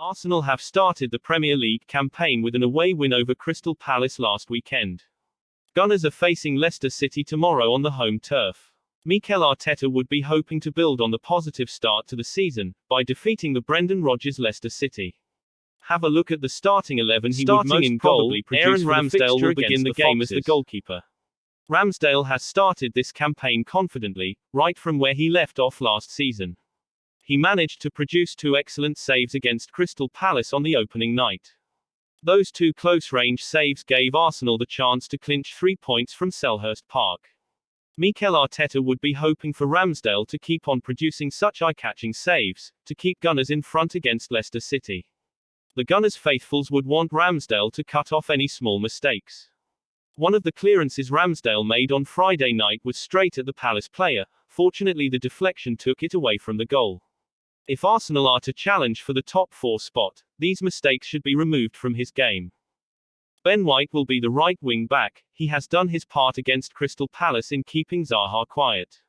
Arsenal have started the Premier League campaign with an away win over Crystal Palace last weekend. Gunners are facing Leicester City tomorrow on the home turf. Mikel Arteta would be hoping to build on the positive start to the season by defeating the Brendon Rodgers Leicester City. Have a look at the starting 11 he would most probably produce. Aeron Ramsdale will begin the game as the goalkeeper. Ramdsdale has started this campaign confidently, right from where he left off last season. He managed to produce 2 excellent saves against Crystal Palace on the opening night. Those 2 close-range saves gave Arsenal the chance to clinch 3 points from Selhurst Park. Mikel Arteta would be hoping for Ramsdale to keep on producing such eye-catching saves, to keep Gunners in front against Leicester City. The Gunners faithfuls would want Ramsdale to cut off any small mistakes. One of the clearances Ramsdale made on Friday night was straight at the Palace player. Fortunately, the deflection took it away from the goal. If Arsenal are to challenge for the top 4 spot, these mistakes should be removed from his game. Ben White will be the right wing back. He has done his part against Crystal Palace in keeping Zaha quiet.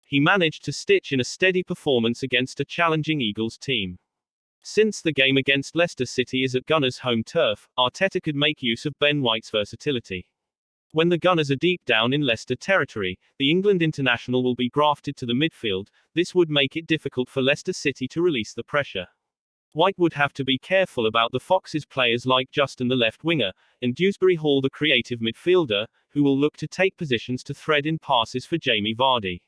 He managed to stitch in a steady performance against a challenging Eagles team. Since the game against Leicester City is at Gunners' home turf, Arteta could make use of Ben White's versatility. When the Gunners are deep down in Leicester territory, the England international will be grafted to the midfield. This would make it difficult for Leicester City to release the pressure. White would have to be careful about the Foxes' players like Justin the left winger, and Dewsbury Hall the creative midfielder, who will look to take positions to thread in passes for Jamie Vardy.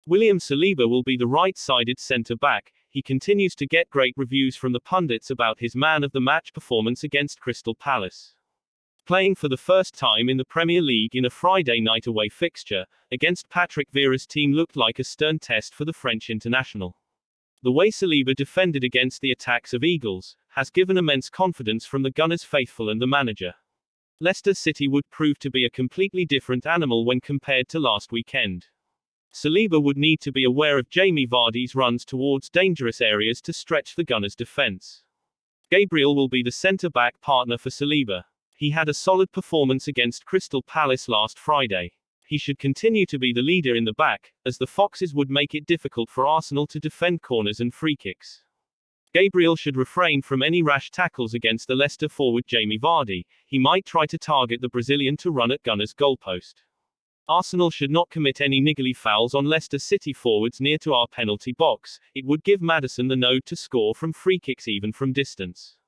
William Saliba will be the right-sided centre-back. He continues to get great reviews from the pundits about his man-of-the-match performance against Crystal Palace. Playing for the first time in the Premier League in a Friday night away fixture, against Patrik Vieras' team looked like a stern test for the French international. The way Saliba defended against the attacks of Eagles has given immense confidence from the Gunners' faithful and the manager. Leicester City would prove to be a completely different animal when compared to last weekend. Saliba would need to be aware of Jamie Vardy's runs towards dangerous areas to stretch the Gunners' defense. Gabriel will be the centre-back partner for Saliba. He had a solid performance against Crystal Palace last Friday. He should continue to be the leader in the back, as the Foxes would make it difficult for Arsenal to defend corners and free kicks. Gabriel should refrain from any rash tackles against the Leicester forward Jamie Vardy. He might try to target the Brazilian to run at Gunners' goalpost. Arsenal should not commit any niggly fouls on Leicester City forwards near to our penalty box. It would give Maddison the node to score from free kicks even from distance.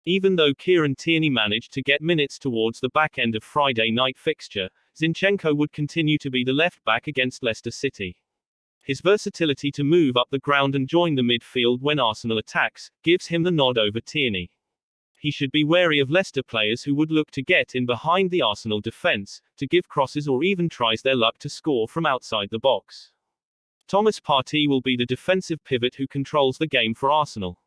Even though Kieran Tierney managed to get minutes towards the back end of Friday night fixture, Zinchenko would continue to be the left back against Leicester City. His versatility to move up the ground and join the midfield when Arsenal attacks gives him the nod over Tierney. He should be wary of Leicester players who would look to get in behind the Arsenal defense, to give crosses or even tries their luck to score from outside the box. Thomas Partey will be the defensive pivot who controls the game for Arsenal.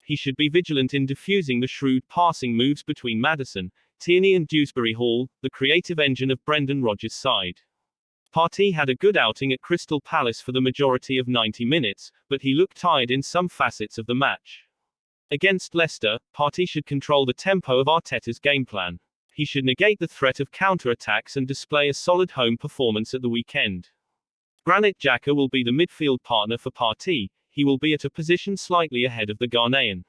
He should be vigilant in diffusing the shrewd passing moves between Maddison, Tierney and Dewsbury Hall, the creative engine of Brendon Rodgers' side. Partey had a good outing at Crystal Palace for the majority of 90 minutes, but he looked tired in some facets of the match. Against Leicester, Partey should control the tempo of Arteta's game plan. He should negate the threat of counter-attacks and display a solid home performance at the weekend. Granit Xhaka will be the midfield partner for Partey. He will be at a position slightly ahead of the Ghanaian.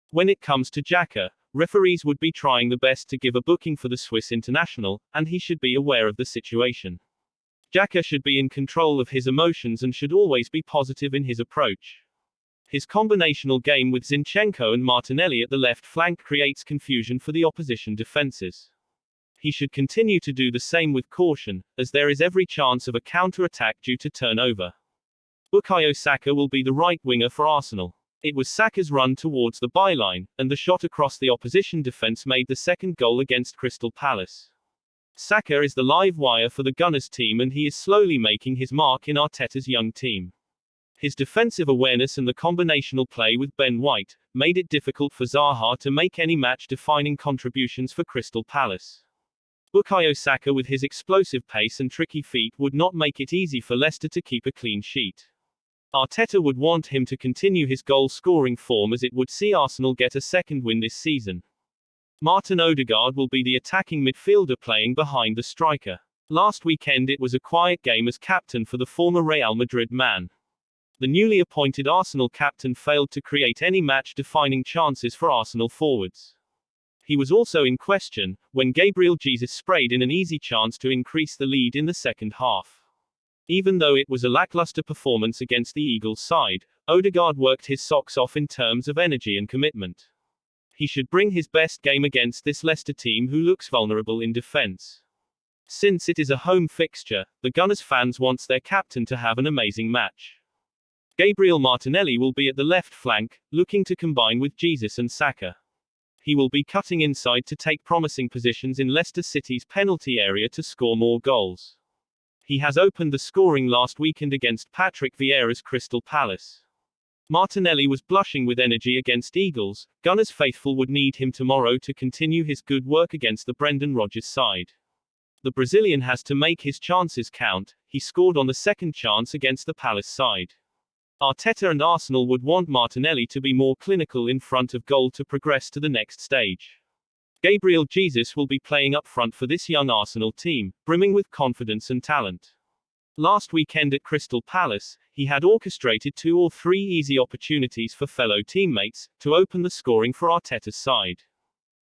When it comes to Xhaka, referees would be trying the best to give a booking for the Swiss international, and he should be aware of the situation. Xhaka should be in control of his emotions and should always be positive in his approach. His combinational game with Zinchenko and Martinelli at the left flank creates confusion for the opposition defenses. He should continue to do the same with caution, as there is every chance of a counter-attack due to turnover. Bukayo Saka will be the right winger for Arsenal. It was Saka's run towards the byline, and the shot across the opposition defense made the second goal against Crystal Palace. Saka is the live wire for the Gunners team and he is slowly making his mark in Arteta's young team. His defensive awareness and the combinational play with Ben White made it difficult for Zaha to make any match-defining contributions for Crystal Palace. Bukayo Saka with his explosive pace and tricky feet would not make it easy for Leicester to keep a clean sheet. Arteta would want him to continue his goal-scoring form as it would see Arsenal get a second win this season. Martin Odegaard will be the attacking midfielder playing behind the striker. Last weekend it was a quiet game as captain for the former Real Madrid man. The newly appointed Arsenal captain failed to create any match-defining chances for Arsenal forwards. He was also in question when Gabriel Jesus sprayed in an easy chance to increase the lead in the second half. Even though it was a lackluster performance against the Eagles side, Odegaard worked his socks off in terms of energy and commitment. He should bring his best game against this Leicester team who looks vulnerable in defence. Since it is a home fixture, the Gunners fans wants their captain to have an amazing match. Gabriel Martinelli will be at the left flank, looking to combine with Jesus and Saka. He will be cutting inside to take promising positions in Leicester City's penalty area to score more goals. He has opened the scoring last weekend against Patrik Vieras' Crystal Palace. Martinelli was blushing with energy against Eagles. Gunners faithful would need him tomorrow to continue his good work against the Brendon Rodgers side. The Brazilian has to make his chances count. He scored on the second chance against the Palace side. Arteta and Arsenal would want Martinelli to be more clinical in front of goal to progress to the next stage. Gabriel Jesus will be playing up front for this young Arsenal team, brimming with confidence and talent. Last weekend at Crystal Palace, he had orchestrated 2 or 3 easy opportunities for fellow teammates to open the scoring for Arteta's side.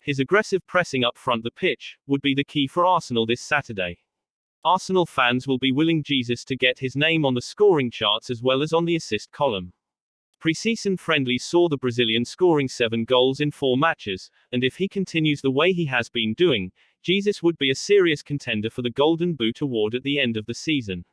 His aggressive pressing up front the pitch would be the key for Arsenal this Saturday. Arsenal fans will be willing Jesus to get his name on the scoring charts as well as on the assist column. Pre-season friendlies saw the Brazilian scoring 7 goals in 4 matches, and if he continues the way he has been doing, Jesus would be a serious contender for the Golden Boot award at the end of the season.